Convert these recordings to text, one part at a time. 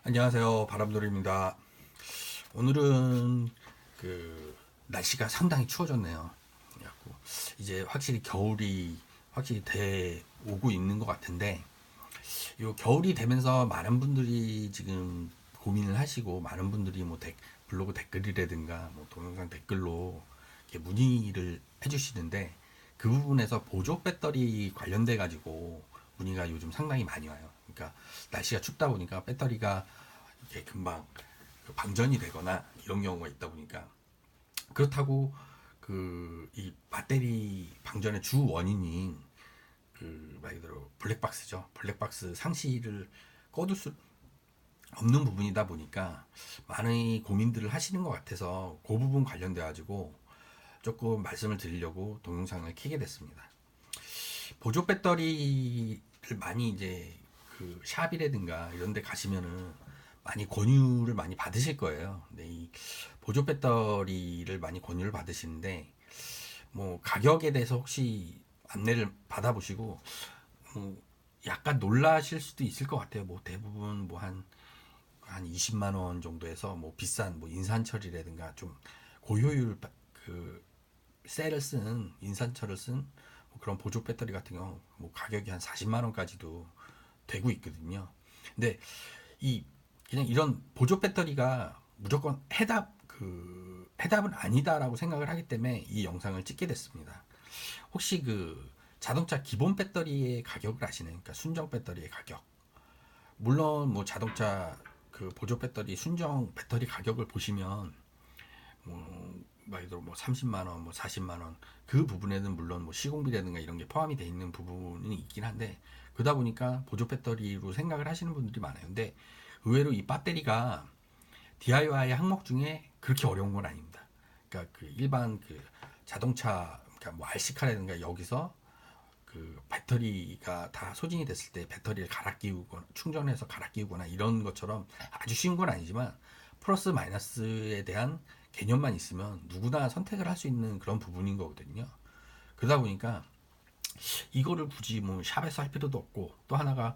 안녕하세요. 바람돌이입니다. 오늘은 날씨가 상당히 추워졌네요. 그래갖고 이제 확실히 겨울이 확실히 돼 오고 있는 것 같은데, 요 겨울이 되면서 많은 분들이 지금 고민을 하시고, 많은 분들이 뭐 블로그 댓글이라든가 뭐 동영상 댓글로 이렇게 문의를 해주시는데, 그 부분에서 보조 배터리 관련돼 가지고 문의가 요즘 상당히 많이 와요. 그러니까 날씨가 춥다 보니까 배터리가 이렇게 금방 방전이 되거나 이런 경우가 있다 보니까, 그렇다고 이 배터리 방전의 주 원인인 말 그대로 블랙박스죠. 블랙박스 상시를 꺼둘 수 없는 부분이다 보니까 많은 고민들을 하시는 것 같아서, 그 부분 관련돼 가지고 조금 말씀을 드리려고 동영상을 켜게 됐습니다. 보조 배터리를 많이 이제 샵이라든가 이런 데 가시면은 많이 권유를 많이 받으실 거예요. 근데 이 보조 배터리를 많이 권유를 받으시는데, 뭐 가격에 대해서 혹시 안내를 받아보시고 뭐 약간 놀라실 수도 있을 것 같아요. 뭐 대부분 뭐 한 20만 원 정도에서 뭐 비싼 뭐 인산철이라든가 좀 고효율 셀을 쓴 인산철을 쓴 뭐 그런 보조 배터리 같은 경우 뭐 가격이 한 40만 원까지도 되고 있거든요. 근데 이 그냥 이런 보조 배터리가 무조건 해답은 아니다라고 생각을 하기 때문에 이 영상을 찍게 됐습니다. 혹시 자동차 기본 배터리의 가격을 아시나요? 그러니까 순정 배터리의 가격. 물론 뭐 자동차 보조 배터리 순정 배터리 가격을 보시면 뭐 말 그대로 뭐 30만 원, 뭐 40만 원, 그 부분에는 물론 뭐 시공비라든가 이런 게 포함이 돼 있는 부분이 있긴 한데, 그러다 보니까 보조 배터리로 생각을 하시는 분들이 많아요. 근데 의외로 이 배터리가 DIY 항목 중에 그렇게 어려운 건 아닙니다. 그러니까 일반 자동차, 그러니까 뭐 RC카라든가 여기서 배터리가 다 소진이 됐을 때 배터리를 갈아 끼우거나 충전해서 갈아 끼우거나 이런 것처럼 아주 쉬운 건 아니지만, 플러스 마이너스에 대한 개념만 있으면 누구나 선택을 할 수 있는 그런 부분인 거거든요. 그러다 보니까 이거를 굳이 뭐 샵에서 할 필요도 없고, 또 하나가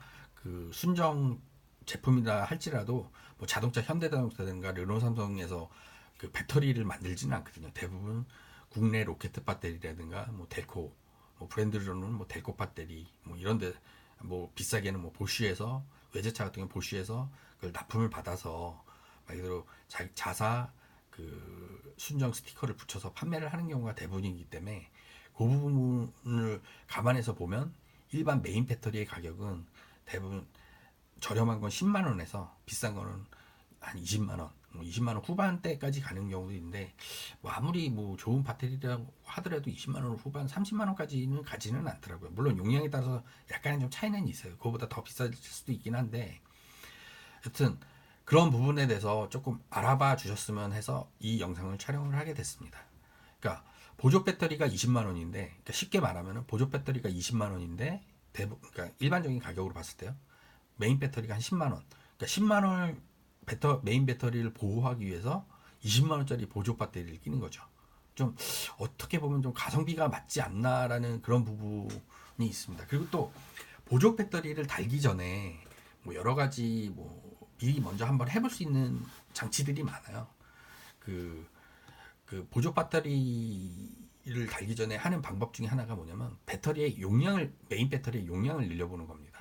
순정 제품이라 할지라도 뭐 자동차 현대자동차든가 르노삼성에서 배터리를 만들지는 않거든요. 대부분 국내 로켓 배터리라든가 뭐 델코, 뭐 브랜드로는 뭐 델코 배터리 뭐 이런데, 뭐 비싸게는 뭐 보쉬에서, 외제차 같은 경우 보쉬에서 그걸 납품을 받아서 말 그대로 자사 순정 스티커를 붙여서 판매를 하는 경우가 대부분이기 때문에, 그 부분을 감안해서 보면 일반 메인 배터리의 가격은 대부분 저렴한 건 10만 원에서 비싼 거는 한 20만 원, 뭐 20만 원 후반대까지 가는 경우도 있는데, 뭐 아무리 뭐 좋은 배터리라고 하더라도 20만 원 후반, 30만 원까지는 가지는 않더라고요. 물론 용량에 따라서 약간의 좀 차이는 있어요. 그거보다 더 비쌀 수도 있긴 한데, 여튼 그런 부분에 대해서 조금 알아봐 주셨으면 해서 이 영상을 촬영을 하게 됐습니다. 그러니까 보조 배터리가 20만 원인데, 그러니까 쉽게 말하면 보조 배터리가 20만 원인데, 그러니까 일반적인 가격으로 봤을 때요, 메인 배터리가 한 10만 원. 그러니까 10만 원 메인 배터리를 보호하기 위해서 20만 원짜리 보조 배터리를 끼는 거죠. 좀 어떻게 보면 좀 가성비가 맞지 않나라는 그런 부분이 있습니다. 그리고 또 보조 배터리를 달기 전에 뭐 여러 가지 뭐 미리 먼저 한번 해볼 수 있는 장치들이 많아요. 그, 보조 배터리를 달기 전에 하는 방법 중에 하나가 뭐냐면, 메인 배터리의 용량을 늘려보는 겁니다.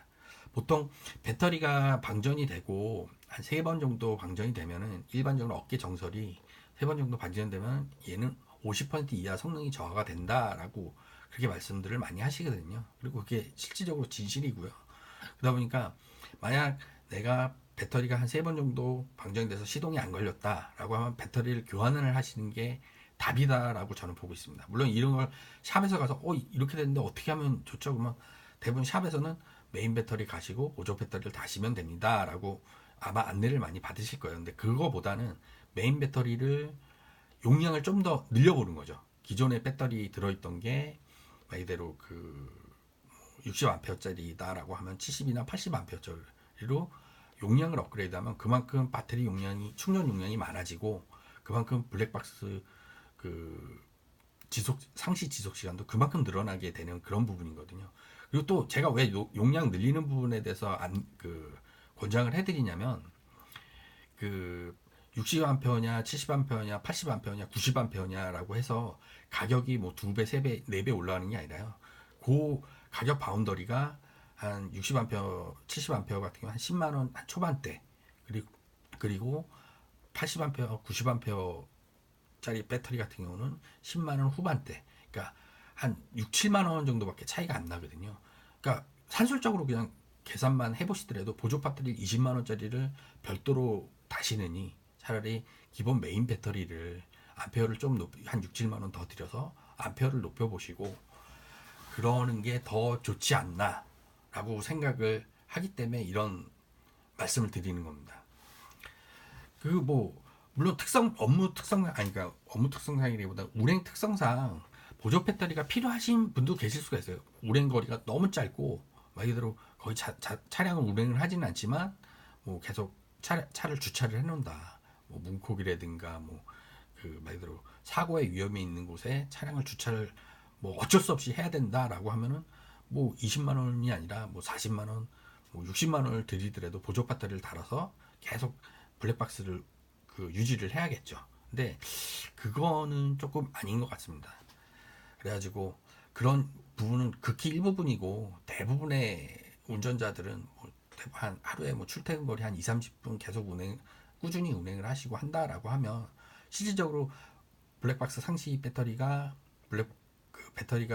보통 배터리가 방전이 되고 한 세 번 정도 방전이 되면은, 일반적으로 업계 정설이 세 번 정도 방전되면 얘는 50% 이하 성능이 저하가 된다라고 그렇게 말씀들을 많이 하시거든요. 그리고 그게 실질적으로 진실이고요. 그러다 보니까 만약 내가 배터리가 한 세 번 정도 방전돼서 시동이 안 걸렸다라고 하면 배터리를 교환을 하시는 게 답이다라고 저는 보고 있습니다. 물론 이런 걸 샵에서 가서 이렇게 됐는데 어떻게 하면 좋죠? 그러면 대부분 샵에서는 메인 배터리 가시고 보조 배터리를 다시면 됩니다라고 아마 안내를 많이 받으실 거예요. 근데 그거보다는 메인 배터리를 용량을 좀 더 늘려보는 거죠. 기존에 배터리 들어있던 게 말 그대로 60A짜리다라고 하면 70이나 80A짜리로 용량을 업그레이드하면 그만큼 배터리 용량이, 충전 용량이 많아지고, 그만큼 블랙박스 상시 지속 시간도 그만큼 늘어나게 되는 그런 부분이거든요. 그리고 또 제가 왜 용량 늘리는 부분에 대해서 권장을 해드리냐면, 그 60A냐, 70A냐, 80A냐, 90A냐라고 해서 가격이 뭐 2배, 3배, 4배 올라가는 게 아니라요. 그 가격 바운더리가 한 60A, 70A 같은 경우 한 10만 원 한 초반대. 그리고 80A, 90A짜리 배터리 같은 경우는 10만 원 후반대. 그러니까 한 6, 7만 원 정도밖에 차이가 안 나거든요. 그러니까 산술적으로 그냥 계산만 해보시더라도 보조 배터리 20만 원짜리를 별도로 다시느니 차라리 기본 메인 배터리를 암페어를 좀 한 6, 7만 원 더 들여서 암페어를 높여보시고 그러는 게 더 좋지 않나라고 생각을 하기 때문에 이런 말씀을 드리는 겁니다. 그 뭐 물론 업무 특성 아니 그러니까 업무 특성상이기보다 운행 특성상 보조 배터리가 필요하신 분도 계실 수가 있어요. 운행 거리가 너무 짧고 말 그대로 거의 차량을 운행을 하지는 않지만 뭐 계속 차를 주차를 해놓는다. 뭐 문콕이라든가 뭐 그 말 그대로 사고의 위험이 있는 곳에 차량을 주차를 뭐 어쩔 수 없이 해야 된다라고 하면은 뭐 20만 원이 아니라 뭐 40만 원, 뭐 60만 원을 들이더라도 보조 배터리를 달아서 계속 블랙박스를 그 유지를 해야겠죠. 근데 그거는 조금 아닌 것 같습니다. 그래가지고 그런 부분은 극히 일부분이고 대부분의 운전자들은 뭐 한 하루에 뭐 출퇴근 거리 한 2, 30분 계속 꾸준히 운행을 하시고 한다라고 하면 실질적으로 블랙박스 상시 배터리가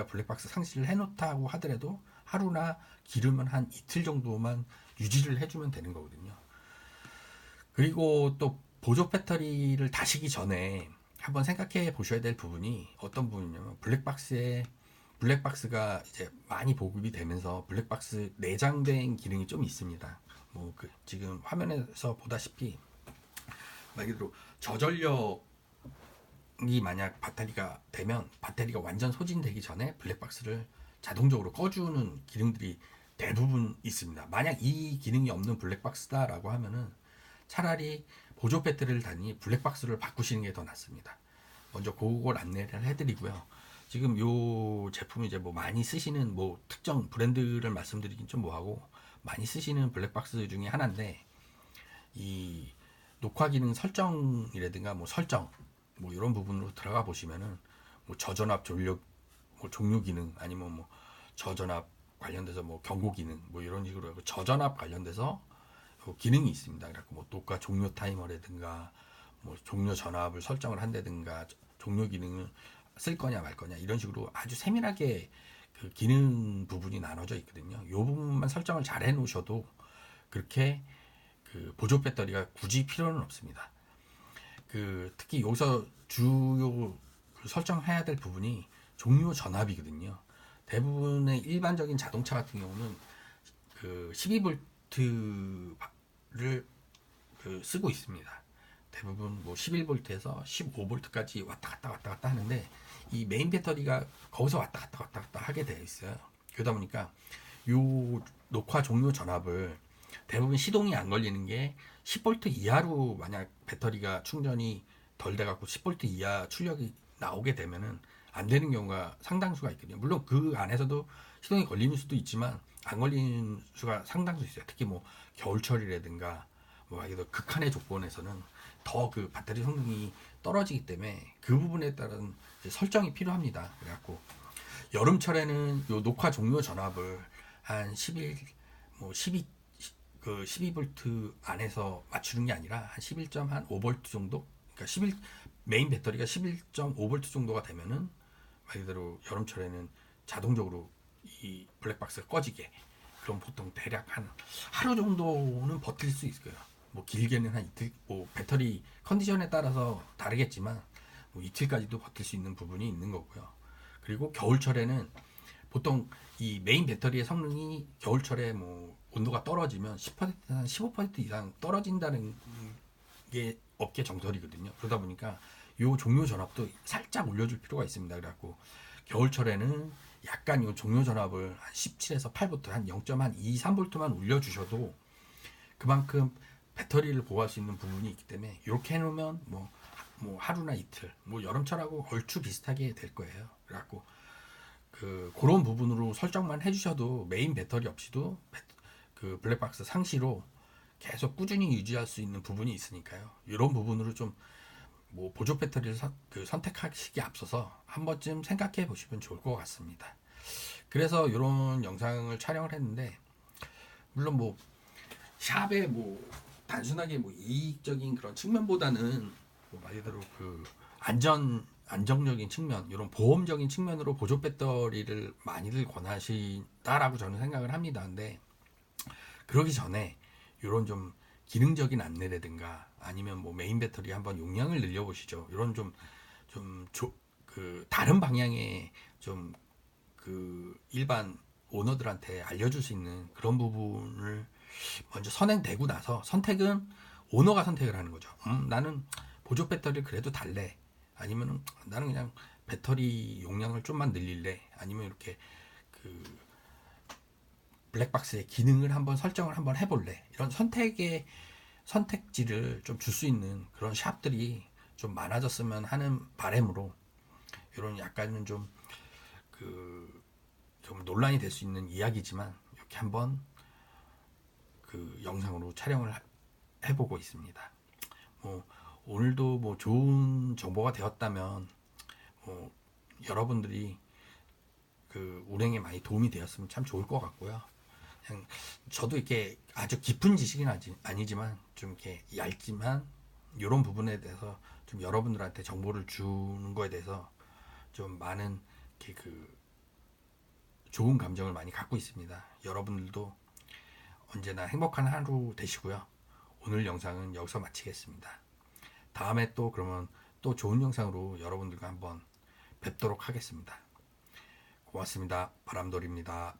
블랙박스 상시를 해놓다고 하더라도 하루나 길으면 한 이틀 정도만 유지를 해주면 되는 거거든요. 그리고 또 보조 배터리를 다시기 전에 한번 생각해 보셔야 될 부분이 어떤 부분이냐면 블랙박스가 이제 많이 보급이 되면서 블랙박스 내장된 기능이 좀 있습니다. 뭐 그 지금 화면에서 보다시피 말 그대로 저전력이 만약 배터리가 되면 배터리가 완전 소진되기 전에 블랙박스를 자동적으로 꺼주는 기능들이 대부분 있습니다. 만약 이 기능이 없는 블랙박스다라고 하면은 차라리 보조 배터리를 다니 블랙박스를 바꾸시는 게 더 낫습니다. 먼저 그걸 안내를 해드리고요. 지금 요 제품이 이제 뭐 많이 쓰시는 뭐 특정 브랜드를 말씀드리긴 좀 뭐하고 많이 쓰시는 블랙박스 중에 하나인데 이 녹화 기능 설정이라든가 뭐 설정 뭐 이런 부분으로 들어가 보시면은 뭐 저전압 뭐 종료 기능 아니면 뭐 저전압 관련돼서 뭐 경고 기능 뭐 이런 식으로 하고 저전압 관련돼서 기능이 있습니다. 그래갖고 뭐 녹화 종료 타이머라든가 뭐 종료 전압을 설정을 한다든가 종료 기능을 쓸 거냐 말 거냐 이런 식으로 아주 세밀하게 그 기능 부분이 나눠져 있거든요. 이 부분만 설정을 잘 해놓으셔도 그렇게 그 보조 배터리가 굳이 필요는 없습니다. 그 특히 여기서 주요 설정해야 될 부분이 종료 전압이거든요. 대부분의 일반적인 자동차 같은 경우는 그 12V를 그 쓰고 있습니다. 대부분 뭐 11V에서 15V까지 왔다 갔다 하는데 이 메인 배터리가 거기서 왔다 갔다 하게 되어 있어요. 그러다 보니까 요 녹화 종료 전압을 대부분 시동이 안 걸리는 게 10V 이하로 만약 배터리가 충전이 덜 돼갖고 10V 이하 출력이 나오게 되면은 안 되는 경우가 상당수가 있거든요. 물론 그 안에서도 시동이 걸리는 수도 있지만 안 걸리는 수가 상당수 있어요. 특히 뭐 겨울철이라든가 뭐 극한의 조건에서는 더 그 배터리 성능이 떨어지기 때문에 그 부분에 따른 설정이 필요합니다. 그래갖고 여름철에는 요 녹화 종료 전압을 한 11, 뭐 12, 그 12V 안에서 맞추는 게 아니라 한 11.5V 정도? 그러니까 11, 메인 배터리가 11.5V 정도가 되면은 말 그대로 여름철에는 자동적으로 이 블랙박스가 꺼지게. 그럼 보통 대략 한 하루 정도는 버틸 수 있을 거예요. 뭐 길게는 한 이틀, 뭐 배터리 컨디션에 따라서 다르겠지만 뭐 이틀까지도 버틸 수 있는 부분이 있는 거고요. 그리고 겨울철에는 보통 이 메인 배터리의 성능이 겨울철에 뭐 온도가 떨어지면 10%한 15% 이상 떨어진다는 게 업계 정설이거든요. 그러다 보니까 요 종료 전압도 살짝 올려줄 필요가 있습니다. 그래갖고 겨울철에는 약간 요 종료 전압을 한 17에서 8V 한 0.2, 3V만 올려주셔도 그만큼 배터리를 보호할 수 있는 부분이 있기 때문에 이렇게 해놓으면 뭐 하루나 이틀 뭐 여름철하고 얼추 비슷하게 될 거예요. 그래갖고 그런 부분으로 설정만 해주셔도 메인 배터리 없이도 그 블랙박스 상시로 계속 꾸준히 유지할 수 있는 부분이 있으니까요. 이런 부분으로 좀 뭐 보조 배터리를 선택하시기에 앞서서 한 번쯤 생각해 보시면 좋을 것 같습니다. 그래서 이런 영상을 촬영을 했는데, 물론 뭐 샵에 뭐 단순하게 뭐 이익적인 그런 측면보다는 뭐말 그대로 안정적인 측면, 이런 보험적인 측면으로 보조 배터리를 많이들 권하신다라고 저는 생각을 합니다. 근데 그러기 전에 이런 좀 기능적인 안내라든가 아니면 뭐 메인 배터리 한번 용량을 늘려보시죠. 이런 다른 방향의 좀 일반 오너들한테 알려줄 수 있는 그런 부분을 먼저 선행되고 나서, 선택은 오너가 선택을 하는 거죠. 나는 보조 배터리를 그래도 달래. 아니면 나는 그냥 배터리 용량을 좀만 늘릴래. 아니면 이렇게 그 블랙박스의 기능을 한번 설정을 한번 해볼래. 이런 선택지를 좀 줄 수 있는 그런 샵들이 좀 많아졌으면 하는 바람으로, 이런 약간은 좀 논란이 될 수 있는 이야기지만 이렇게 한번 영상으로 촬영을 해보고 있습니다. 뭐 오늘도 뭐 좋은 정보가 되었다면, 뭐 여러분들이 운행에 많이 도움이 되었으면 참 좋을 것 같고요. 그냥 저도 이렇게 아주 깊은 지식은 아니지만 좀 이렇게 얇지만 이런 부분에 대해서 좀 여러분들한테 정보를 주는 거에 대해서 좀 많은 이렇게 좋은 감정을 많이 갖고 있습니다. 여러분들도 언제나 행복한 하루 되시고요. 오늘 영상은 여기서 마치겠습니다. 다음에 또 그러면 또 좋은 영상으로 여러분들과 한번 뵙도록 하겠습니다. 고맙습니다. 바람돌입니다.